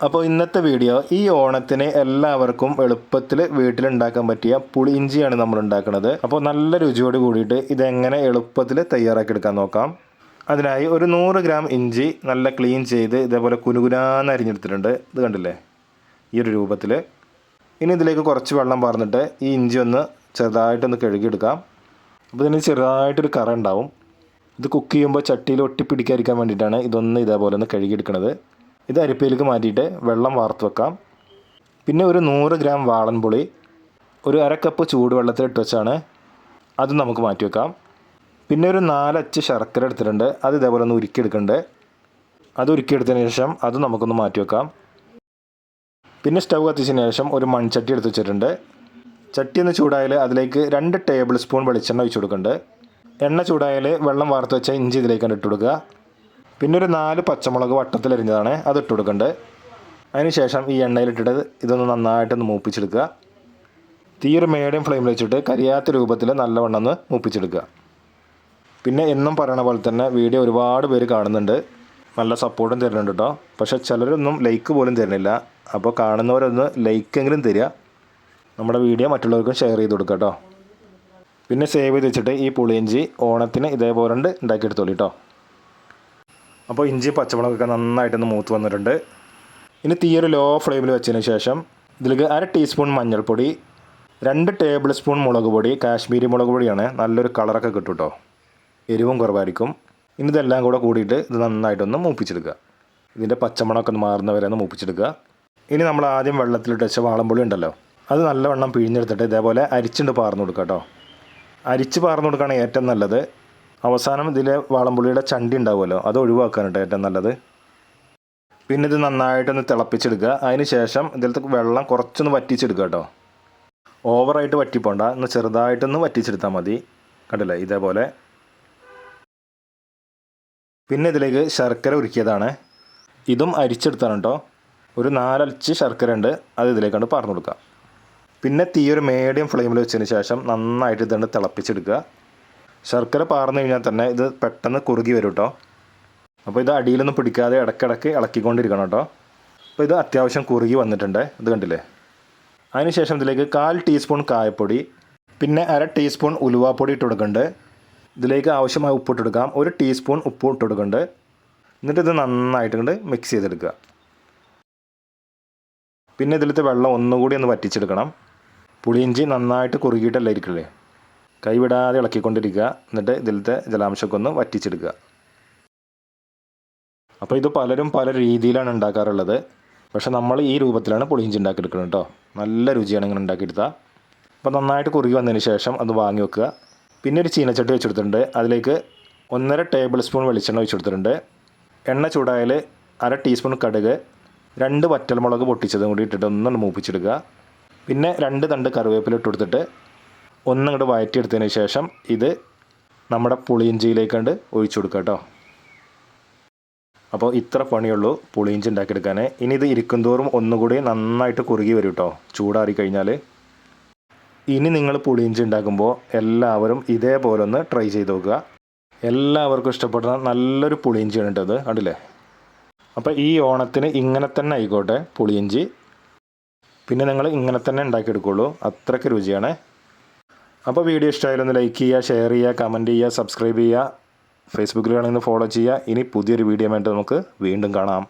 അപ്പോൾ ഇന്നത്തെ വീഡിയോ ഈ ഓണത്തിന് എല്ലാവർക്കും എളുപ്പത്തിൽ വീട്ടിലുണ്ടാക്കാൻ പറ്റിയ പുളിയിഞ്ചിയാണ് നമ്മൾ ഉണ്ടാക്കുന്നത്. അപ്പോൾ നല്ല രുചിയോട് കൂടിയിട്ട് ഇതെങ്ങനെ എളുപ്പത്തിൽ തയ്യാറാക്കിയെടുക്കാൻ നോക്കാം. അതിനായി ഒരു 100 ഗ്രാം ഇഞ്ചി നല്ല ക്ലീൻ ചെയ്ത് ഇതേപോലെ കുനുകുനാന്ന് അരിഞ്ഞെടുത്തിട്ടുണ്ട്. ഇത് കണ്ടില്ലേ, ഈ ഒരു രൂപത്തിൽ. ഇനി ഇതിലേക്ക് കുറച്ച് വെള്ളം പാർന്നിട്ട് ഈ ഇഞ്ചി ഒന്ന് ചെറുതായിട്ടൊന്ന് കഴുകിയെടുക്കാം. അപ്പോൾ ഇതിന് ചെറുതായിട്ടൊരു കറ ഉണ്ടാവും. ഇത് കുക്ക് ചെയ്യുമ്പോൾ ചട്ടിയിൽ ഒട്ടിപ്പിടിക്കാതിരിക്കാൻ വേണ്ടിയിട്ടാണ് ഇതൊന്ന് ഇതേപോലെ ഒന്ന് കഴുകിയെടുക്കുന്നത്. ഇത് അരിപ്പയിലേക്ക് മാറ്റിയിട്ട് വെള്ളം വാർത്ത് വെക്കാം. പിന്നെ ഒരു 100 ഗ്രാം വാളൻപുളി ഒരു അര കപ്പ് ചൂടുവെള്ളത്തിലിട്ട് വെച്ചാണ് അത് നമുക്ക് മാറ്റി വെക്കാം. പിന്നെ ഒരു 4 അച്ച് ശർക്കര എടുത്തിട്ടുണ്ട്. അത് ഇതേപോലെ ഒന്ന് ഉരുക്കിയെടുക്കുന്നുണ്ട്. അത് ഉരുക്കിയെടുത്തതിന് ശേഷം അത് നമുക്കൊന്ന് മാറ്റി വെക്കാം. പിന്നെ സ്റ്റൗ കത്തിച്ചതിന് ശേഷം ഒരു മൺചട്ടി എടുത്ത് വെച്ചിട്ടുണ്ട്. ചട്ടി ഒന്ന് ചൂടായാൽ അതിലേക്ക് 2 ടേബിൾ സ്പൂൺ വെളിച്ചെണ്ണ ഒഴിച്ച് കൊടുക്കുന്നുണ്ട്. എണ്ണ ചൂടായാൽ വെള്ളം വാർത്ത് വെച്ച ഇഞ്ചി ഇതിലേക്കാണ് ഇട്ട് കൊടുക്കുക. പിന്നെ ഒരു 4 പച്ചമുളക് വട്ടത്തിലരിഞ്ഞതാണ് അത് ഇട്ട് കൊടുക്കുന്നുണ്ട്. അതിന് ശേഷം ഈ എണ്ണയിലിട്ടിട്ട് ഇതൊന്ന് നന്നായിട്ടൊന്ന് മൂപ്പിച്ചെടുക്കുക. തീ ഒരു മീഡിയം ഫ്ലെയിമിൽ വെച്ചിട്ട് കരിയാത്ത രൂപത്തിൽ നല്ലവണ്ണം ഒന്ന് മൂപ്പിച്ചെടുക്കുക. പിന്നെ എന്നും പറയണ പോലെ തന്നെ വീഡിയോ ഒരുപാട് പേര് കാണുന്നുണ്ട്, നല്ല സപ്പോർട്ടും തരുന്നുണ്ട് കേട്ടോ. പക്ഷേ ചിലരൊന്നും ലൈക്ക് പോലും തരുന്നില്ല. അപ്പോൾ കാണുന്നവരൊന്ന് ലൈക്കെങ്കിലും തരിക. നമ്മുടെ വീഡിയോ മറ്റുള്ളവർക്കും ഷെയർ ചെയ്ത് കൊടുക്കുക കേട്ടോ. പിന്നെ സേവ് ചെയ്ത് വെച്ചിട്ട് ഈ പുളിയിഞ്ചി ഓണത്തിന് ഇതേപോലെ ഉണ്ടാക്കിയെടുത്തോളൂ കേട്ടോ. അപ്പോൾ ഇഞ്ചി പച്ചമുളകൊക്കെ നന്നായിട്ടൊന്ന് മൂത്ത് വന്നിട്ടുണ്ട്. ഇനി തീ ഒരു ലോ ഫ്ലെയിമിൽ വെച്ചതിന് ശേഷം ഇതിലേക്ക് 1/2 ടീസ്പൂൺ മഞ്ഞൾപ്പൊടി, 2 ടേബിൾ സ്പൂൺ മുളക് പൊടി, കാശ്മീരി മുളക് പൊടിയാണ്, നല്ലൊരു കളറൊക്കെ കിട്ടും കേട്ടോ, എരിവും കുറവായിരിക്കും. ഇനി ഇതെല്ലാം കൂടെ കൂടിയിട്ട് ഇത് നന്നായിട്ടൊന്ന് മൂപ്പിച്ചെടുക്കുക. ഇതിൻ്റെ പച്ചമണമൊക്കെ ഒന്ന് മാറുന്നവരെ ഒന്ന് മൂപ്പിച്ചെടുക്കുക. ഇനി നമ്മൾ ആദ്യം വെള്ളത്തിലിട്ട് വെച്ച വാളംപുളി ഉണ്ടല്ലോ, അത് നല്ലവണ്ണം പിഴിഞ്ഞെടുത്തിട്ട് ഇതേപോലെ അരിച്ചുകൊണ്ട് പാർന്നു കൊടുക്കുക കേട്ടോ. അരിച്ച് പാർന്നു കൊടുക്കുകയാണ് ഏറ്റവും നല്ലത്. അവസാനം ഇതിലെ വാളംപുളിയുടെ ചണ്ടി ഉണ്ടാവുമല്ലോ, അത് ഒഴിവാക്കാനായിട്ട് ഏറ്റവും നല്ലത്. പിന്നെ ഇത് നന്നായിട്ടൊന്ന് തിളപ്പിച്ചെടുക്കുക. അതിന് ശേഷം ഇതിലത്തെ വെള്ളം കുറച്ചൊന്ന് വറ്റിച്ചെടുക്കുക കേട്ടോ. ഓവറായിട്ട് വറ്റിപ്പോണ്ട, ഒന്ന് ചെറുതായിട്ടൊന്ന് വറ്റിച്ചെടുത്താൽ മതി. കണ്ടില്ലേ, ഇതേപോലെ. പിന്നെ ഇതിലേക്ക് ശർക്കര ഉരുക്കിയതാണ്, ഇതും അരിച്ചെടുത്താണ് കേട്ടോ. ഒരു 4 അച്ച് ശർക്കര ഉണ്ട്, അത് ഇതിലേക്കാണ് പാർന്നു കൊടുക്കുക. പിന്നെ തീ ഒരു മീഡിയം ഫ്ലെയിമിൽ വെച്ചതിന് ശേഷം നന്നായിട്ട് ഇതുകൊണ്ട് തിളപ്പിച്ചെടുക്കുക. ശർക്കര പാർന്നു കഴിഞ്ഞാൽ തന്നെ ഇത് പെട്ടെന്ന് കുറുകി വരും കേട്ടോ. അപ്പോൾ ഇത് അടിയിലൊന്നും പിടിക്കാതെ ഇടയ്ക്കിടയ്ക്ക് ഇളക്കിക്കൊണ്ടിരിക്കണം കേട്ടോ. അപ്പോൾ ഇത് അത്യാവശ്യം കുറുകി വന്നിട്ടുണ്ട്, ഇത് കണ്ടില്ലേ. അതിനുശേഷം ഇതിലേക്ക് 1/4 ടീസ്പൂൺ കായപ്പൊടി, പിന്നെ 1/2 ടീസ്പൂൺ ഉലുവാപ്പൊടി ഇട്ട് കൊടുക്കുന്നുണ്ട്. ഇതിലേക്ക് ആവശ്യമായ ഉപ്പിട്ട് കൊടുക്കാം. 1 ടീസ്പൂൺ ഉപ്പ് ഇട്ട് കൊടുക്കുന്നുണ്ട്. എന്നിട്ട് ഇത് നന്നായിട്ട് മിക്സ് ചെയ്തെടുക്കുക. പിന്നെ ഇതിലത്തെ വെള്ളം ഒന്നുകൂടി ഒന്ന് വറ്റിച്ചെടുക്കണം. പുളിയിഞ്ചി നന്നായിട്ട് കുറുകിയിട്ടല്ലേ ഇരിക്കില്ലേ, കൈവിടാതെ ഇളക്കിക്കൊണ്ടിരിക്കുക. എന്നിട്ട് ഇതിലത്തെ ജലാംശമൊക്കെ ഒന്ന് വറ്റിച്ചെടുക്കുക. അപ്പോൾ ഇത് പലരും പല രീതിയിലാണ് ഉണ്ടാക്കാറുള്ളത്. പക്ഷേ നമ്മൾ ഈ രൂപത്തിലാണ് പുളിയിഞ്ചി ഉണ്ടാക്കിയെടുക്കുന്നത് കേട്ടോ. നല്ല രുചിയാണ് ഇങ്ങനെ ഉണ്ടാക്കിയെടുത്താൽ. അപ്പോൾ നന്നായിട്ട് കുറുകി വന്നതിന് ശേഷം അത് വാങ്ങി വെക്കുക. പിന്നെ ഒരു ചീനച്ചട്ടി വെച്ചെടുത്തിട്ടുണ്ട്. അതിലേക്ക് 1.5 ടേബിൾ സ്പൂൺ വെളിച്ചെണ്ണ ഒഴിച്ചെടുത്തിട്ടുണ്ട്. എണ്ണ ചൂടായാൽ 1/2 ടീസ്പൂൺ കടുക്, 2 വറ്റൽമുളക് പൊട്ടിച്ചതും കൂടി ഇട്ടിട്ട് ഒന്നും മൂപ്പിച്ചെടുക്കുക. പിന്നെ 2 തണ്ട് കറിവേപ്പില ഇട്ട് കൊടുത്തിട്ട് ഒന്നങ്ങോട്ട് വഴറ്റിയെടുത്തതിന് ശേഷം ഇത് നമ്മുടെ പുളിയിഞ്ചിയിലേക്കണ്ട് ഒഴിച്ചു കൊടുക്കുക കേട്ടോ. അപ്പോൾ ഇത്ര പണിയുള്ളൂ പുളിയിഞ്ചി ഉണ്ടാക്കിയെടുക്കാൻ. ഇനി ഇത് ഇരിക്കും തോറും ഒന്നുകൂടി നന്നായിട്ട് കുറുകി വരും കേട്ടോ, ചൂടാറി കഴിഞ്ഞാൽ. ഇനി നിങ്ങൾ പുളിയിഞ്ചി ഉണ്ടാക്കുമ്പോൾ എല്ലാവരും ഇതേപോലെ ഒന്ന് ട്രൈ ചെയ്ത് നോക്കുക. എല്ലാവർക്കും ഇഷ്ടപ്പെടുന്ന നല്ലൊരു പുളിയിഞ്ചിയാണ് കേട്ടോ ഇത്, കണ്ടില്ലേ. അപ്പോൾ ഈ ഓണത്തിന് ഇങ്ങനെ തന്നെ ആയിക്കോട്ടെ പുളിയിഞ്ചി. പിന്നെ നിങ്ങൾ ഇങ്ങനെ തന്നെ ഉണ്ടാക്കിയെടുക്കുള്ളൂ, അത്രയ്ക്ക് രുചിയാണ്. അപ്പോൾ വീഡിയോ ഇഷ്ടമായാലൊന്ന് ലൈക്ക് ചെയ്യുക, ഷെയർ ചെയ്യുക, കമൻറ്റ് ചെയ്യുക, സബ്സ്ക്രൈബ് ചെയ്യുക, ഫേസ്ബുക്കിലാണെങ്കിൽ ഫോളോ ചെയ്യുക. ഇനി പുതിയൊരു വീഡിയോ ആയിട്ട് നമുക്ക് വീണ്ടും കാണാം.